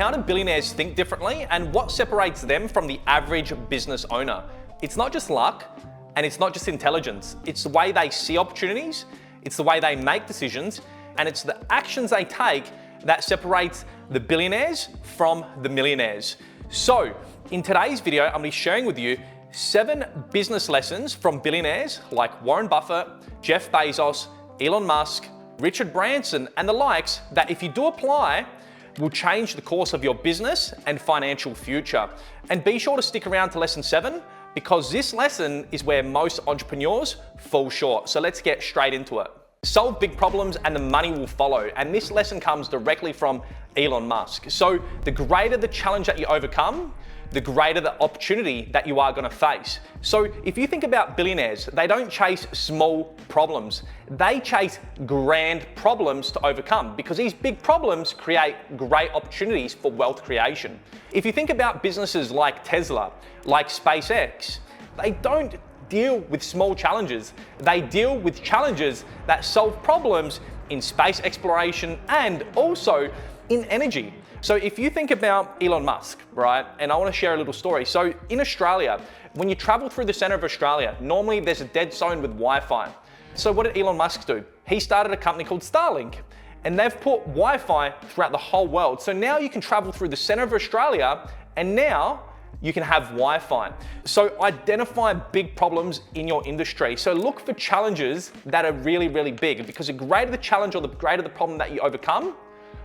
how do billionaires think differently and what separates them from the average business owner? It's not just luck and it's not just intelligence. It's the way they see opportunities, it's the way they make decisions, and it's the actions they take that separates the billionaires from the millionaires. So in today's video, I'm going to be sharing with you 7 business lessons from billionaires like Warren Buffett, Jeff Bezos, Elon Musk, Richard Branson, and the likes that if you do apply, will change the course of your business and financial future. And be sure to stick around to lesson 7 because this lesson is where most entrepreneurs fall short. So let's get straight into it. Solve big problems and the money will follow. And this lesson comes directly from Elon Musk. So the greater the challenge that you overcome, the greater the opportunity that you are going to face. So if you think about billionaires, they don't chase small problems. They chase grand problems to overcome because these big problems create great opportunities for wealth creation. If you think about businesses like Tesla, like SpaceX, they don't deal with small challenges. They deal with challenges that solve problems in space exploration and also in energy. So if you think about Elon Musk, right, and I want to share a little story. So in Australia, when you travel through the center of Australia, normally there's a dead zone with Wi-Fi. So what did Elon Musk do? He started a company called Starlink, and they've put Wi-Fi throughout the whole world. So now you can travel through the center of Australia, and now you can have Wi-Fi. So identify big problems in your industry. So look for challenges that are really, really big, because the greater the challenge or the greater the problem that you overcome,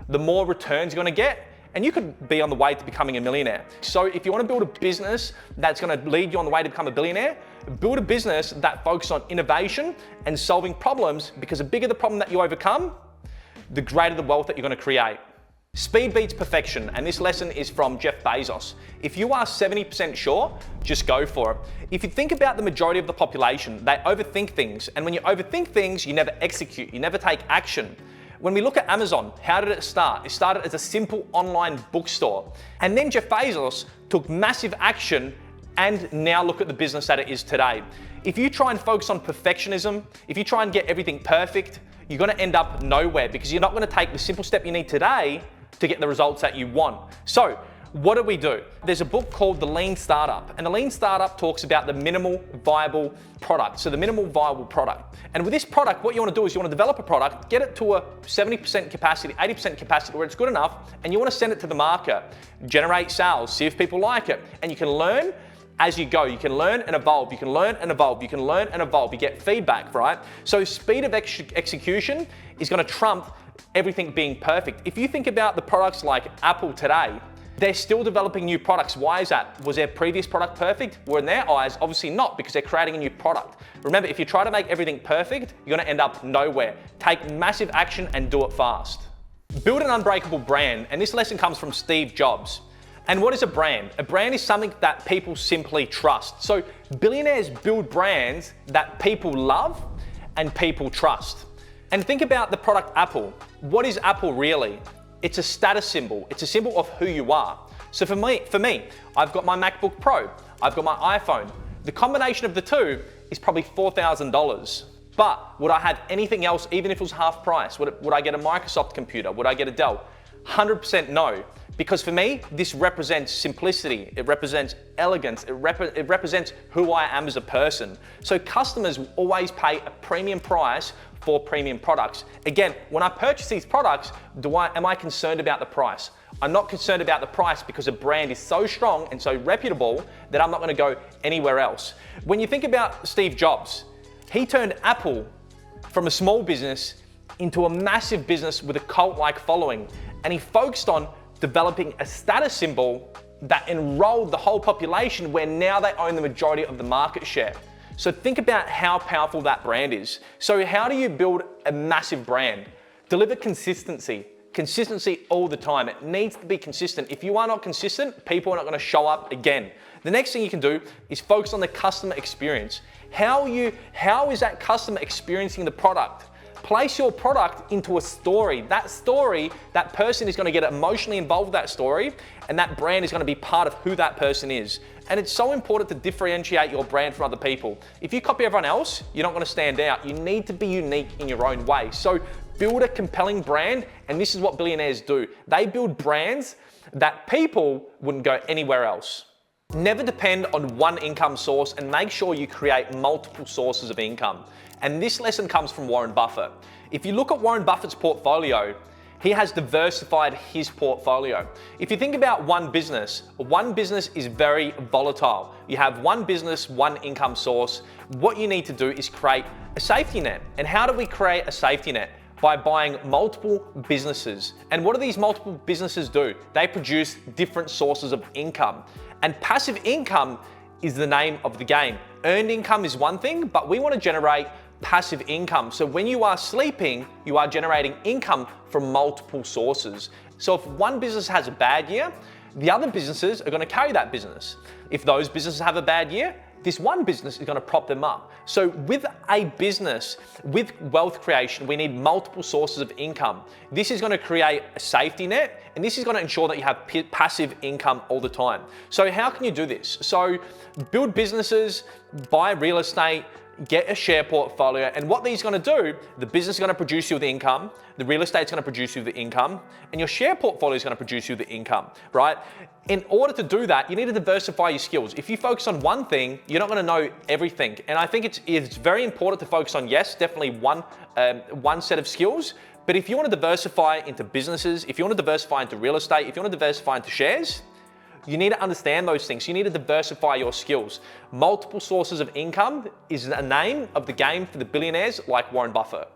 the more returns you're going to get, and you could be on the way to becoming a millionaire. So if you want to build a business that's going to lead you on the way to become a billionaire, build a business that focuses on innovation and solving problems, because the bigger the problem that you overcome, the greater the wealth that you're going to create. Speed beats perfection, and this lesson is from Jeff Bezos. If you are 70% sure, just go for it. If you think about the majority of the population, they overthink things, and when you overthink things, you never execute, you never take action. When we look at Amazon, how did it start? It started as a simple online bookstore. And then Jeff Bezos took massive action, and now look at the business that it is today. If you try and focus on perfectionism, if you try and get everything perfect, you're going to end up nowhere, because you're not going to take the simple step you need today to get the results that you want. So what do we do? There's a book called The Lean Startup, and the Lean Startup talks about the minimal viable product. So the minimal viable product. And with this product, what you want to do is you want to develop a product, get it to a 70% capacity, 80% capacity where it's good enough, and you want to send it to the market, generate sales, see if people like it. And you can learn as you go. You can learn and evolve. You can learn and evolve. You can learn and evolve. You get feedback, right? So speed of execution is going to trump everything being perfect. If you think about the products like Apple today, they're still developing new products. Why is that? Was their previous product perfect? Well, in their eyes, obviously not, because they're creating a new product. Remember, if you try to make everything perfect, you're gonna end up nowhere. Take massive action and do it fast. Build an unbreakable brand, and this lesson comes from Steve Jobs. And what is a brand? A brand is something that people simply trust. So billionaires build brands that people love and people trust. And think about the product Apple. What is Apple really? It's a status symbol. It's a symbol of who you are. So for me, I've got my MacBook Pro. I've got my iPhone. The combination of the two is probably $4,000. But would I have anything else, even if it was half price? Would I get a Microsoft computer? Would I get a Dell? 100% no. Because for me, this represents simplicity. It represents elegance. It represents who I am as a person. So customers will always pay a premium price for premium products. Again, when I purchase these products, am I concerned about the price? I'm not concerned about the price because a brand is so strong and so reputable that I'm not going to go anywhere else. When you think about Steve Jobs, he turned Apple from a small business into a massive business with a cult-like following, and he focused on developing a status symbol that enrolled the whole population, where now they own the majority of the market share. So think about how powerful that brand is. So how do you build a massive brand? Deliver consistency. Consistency all the time. It needs to be consistent. If you are not consistent, people are not going to show up again. The next thing you can do is focus on the customer experience. How is that customer experiencing the product? Place your product into a story. That story, that person is going to get emotionally involved with that story, and that brand is going to be part of who that person is. And it's so important to differentiate your brand from other people. If you copy everyone else, you're not going to stand out. You need to be unique in your own way. So build a compelling brand, and this is what billionaires do. They build brands that people wouldn't go anywhere else. Never depend on one income source and make sure you create multiple sources of income. And this lesson comes from Warren Buffett. If you look at Warren Buffett's portfolio, he has diversified his portfolio. If you think about one business is very volatile. You have one business, one income source. What you need to do is create a safety net. And how do we create a safety net? By buying multiple businesses. And what do these multiple businesses do? They produce different sources of income. And passive income is the name of the game. Earned income is one thing, but we want to generate passive income. So when you are sleeping, you are generating income from multiple sources. So if one business has a bad year, the other businesses are going to carry that business. If those businesses have a bad year, this one business is going to prop them up. So with a business, with wealth creation, we need multiple sources of income. This is going to create a safety net, and this is going to ensure that you have passive income all the time. So how can you do this? So build businesses, buy real estate, get a share portfolio, and what these are going to do, the business is going to produce you the income, the real estate is going to produce you the income, and your share portfolio is going to produce you the income, right? In order to do that, you need to diversify your skills. If you focus on one thing, you're not going to know everything. And I think it's very important to focus on, yes, definitely one set of skills, but if you want to diversify into businesses, if you want to diversify into real estate, if you want to diversify into shares, you need to understand those things. You need to diversify your skills. Multiple sources of income is the name of the game for the billionaires like Warren Buffett.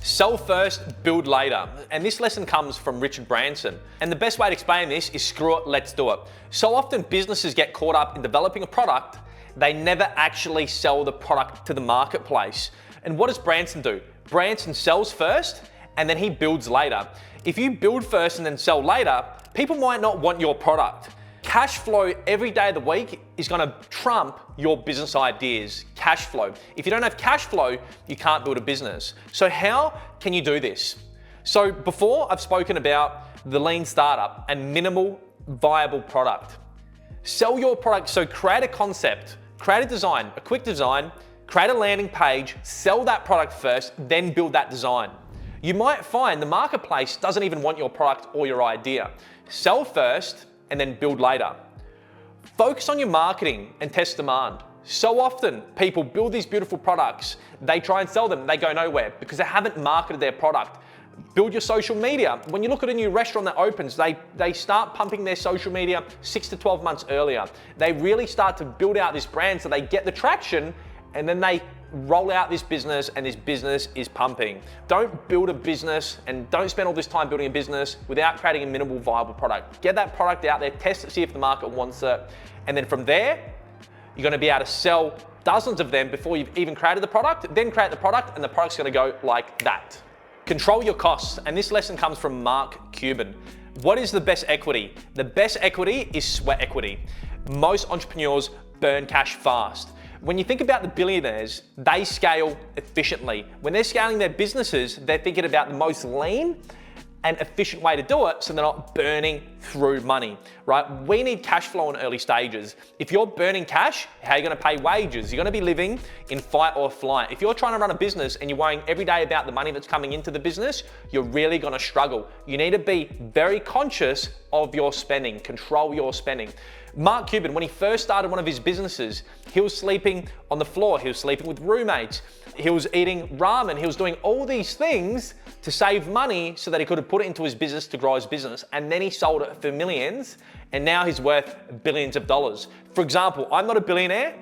Sell first, build later. And this lesson comes from Richard Branson. And the best way to explain this is screw it, let's do it. So often businesses get caught up in developing a product, they never actually sell the product to the marketplace. And what does Branson do? Branson sells first and then he builds later. If you build first and then sell later, people might not want your product. Cash flow every day of the week is going to trump your business ideas. Cash flow. If you don't have cash flow, you can't build a business. So how can you do this? So before I've spoken about the lean startup and minimal viable product. Sell your product. So create a concept, create a design, a quick design, create a landing page, sell that product first, then build that design. You might find the marketplace doesn't even want your product or your idea. Sell first and then build later. Focus on your marketing and test demand. So often people build these beautiful products, they try and sell them, they go nowhere because they haven't marketed their product. Build your social media. When you look at a new restaurant that opens, they start pumping their social media 6 to 12 months earlier. They really start to build out this brand so they get the traction and then they roll out this business and this business is pumping. Don't build a business and don't spend all this time building a business without creating a minimal viable product. Get that product out there, test it, see if the market wants it. And then from there, you're gonna be able to sell dozens of them before you've even created the product, then create the product and the product's gonna go like that. Control your costs. And this lesson comes from Mark Cuban. What is the best equity? The best equity is sweat equity. Most entrepreneurs burn cash fast. When you think about the billionaires, they scale efficiently. When they're scaling their businesses, they're thinking about the most lean and efficient way to do it so they're not burning through money, right? We need cash flow in early stages. If you're burning cash, how are you gonna pay wages? You're gonna be living in fight or flight. If you're trying to run a business and you're worrying every day about the money that's coming into the business, you're really gonna struggle. You need to be very conscious of your spending, control your spending. Mark Cuban, when he first started one of his businesses, he was sleeping on the floor, he was sleeping with roommates, he was eating ramen, he was doing all these things to save money so that he could have put it into his business to grow his business. And then he sold it for millions, and now he's worth billions of dollars. For example, I'm not a billionaire,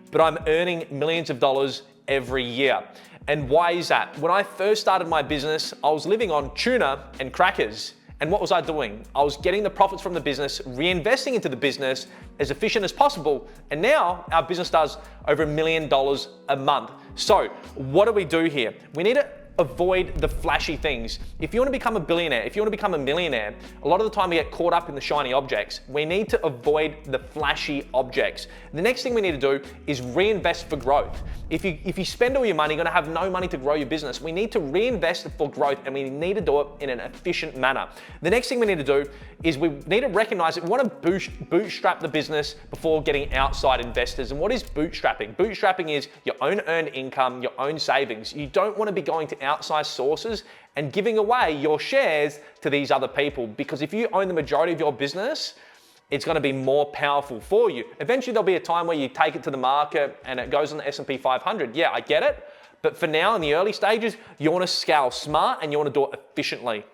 but I'm earning millions of dollars every year. And why is that? When I first started my business, I was living on tuna and crackers. And what was I doing? I was getting the profits from the business, reinvesting into the business as efficient as possible. And now our business does over $1 million a month. So what do we do here? We need to avoid the flashy things. If you want to become a billionaire, if you want to become a millionaire, a lot of the time we get caught up in the shiny objects. We need to avoid the flashy objects. The next thing we need to do is reinvest for growth. If you spend all your money, you're going to have no money to grow your business. We need to reinvest for growth, and we need to do it in an efficient manner. The next thing we need to do is we need to recognize that we want to bootstrap the business before getting outside investors. And what is bootstrapping? Bootstrapping is your own earned income, your own savings. You don't want to be going to outside sources and giving away your shares to these other people. Because if you own the majority of your business, it's going to be more powerful for you. Eventually, there'll be a time where you take it to the market and it goes on the S&P 500. Yeah, I get it. But for now, in the early stages, you want to scale smart and you want to do it efficiently.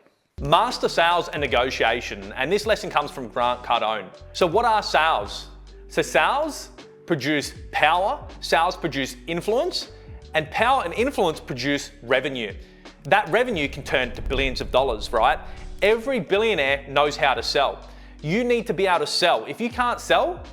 Master sales and negotiation. And this lesson comes from Grant Cardone. So what are sales? So sales produce power, sales produce influence, and power and influence produce revenue. That revenue can turn to billions of dollars, right? Every billionaire knows how to sell. You need to be able to sell. If you can't sell,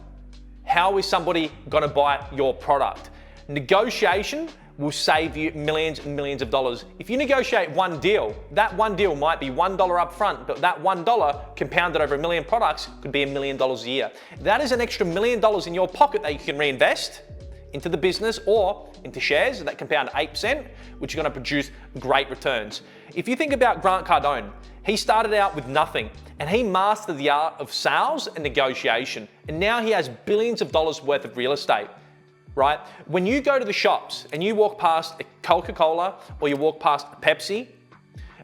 how is somebody gonna buy your product? Negotiation will save you millions and millions of dollars. If you negotiate one deal, that one deal might be $1 up front, but that $1 compounded over 1 million products could be $1 million a year. That is an extra $1 million in your pocket that you can reinvest into the business or into shares that compound 8%, which are gonna produce great returns. If you think about Grant Cardone, he started out with nothing and he mastered the art of sales and negotiation. And now he has billions of dollars worth of real estate. Right? When you go to the shops and you walk past a Coca-Cola or you walk past a Pepsi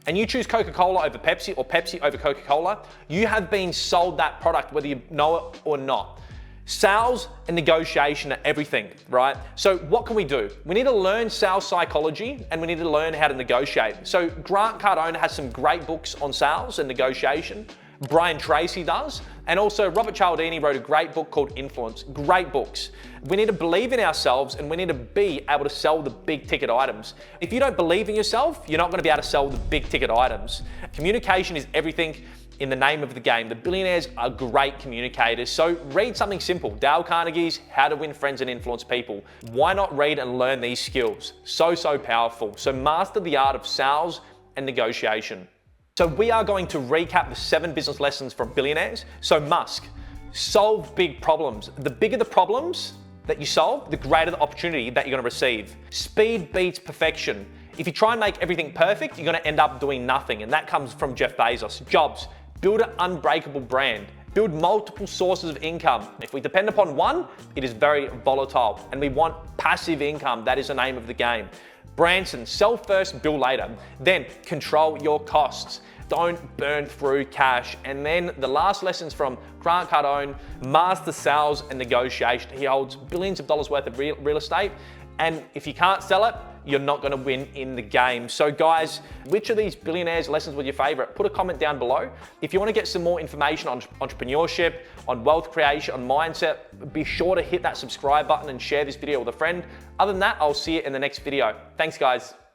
and you choose Coca-Cola over Pepsi or Pepsi over Coca-Cola, you have been sold that product whether you know it or not. Sales and negotiation are everything, right? So what can we do? We need to learn sales psychology and we need to learn how to negotiate. So Grant Cardone has some great books on sales and negotiation. Brian Tracy does. And also Robert Cialdini wrote a great book called Influence. Great books. We need to believe in ourselves and we need to be able to sell the big ticket items. If you don't believe in yourself, you're not going to be able to sell the big ticket items. Communication is everything in the name of the game. The billionaires are great communicators. So read something simple. Dale Carnegie's How to Win Friends and Influence People. Why not read and learn these skills? So powerful. So master the art of sales and negotiation. So we are going to recap the 7 business lessons from billionaires. So Musk, solve big problems. The bigger the problems that you solve, the greater the opportunity that you're going to receive. Speed beats perfection. If you try and make everything perfect, you're going to end up doing nothing. And that comes from Jeff Bezos. Jobs, build an unbreakable brand. Build multiple sources of income. If we depend upon one, it is very volatile. And we want passive income. That is the name of the game. Branson, sell first, bill later. Then control your costs. Don't burn through cash. And then the last lessons from Grant Cardone, master sales and negotiation. He holds billions of dollars worth of real estate. And if you can't sell it, you're not gonna win in the game. So guys, which of these billionaires lessons was your favorite? Put a comment down below. If you wanna get some more information on entrepreneurship, on wealth creation, on mindset, be sure to hit that subscribe button and share this video with a friend. Other than that, I'll see you in the next video. Thanks guys.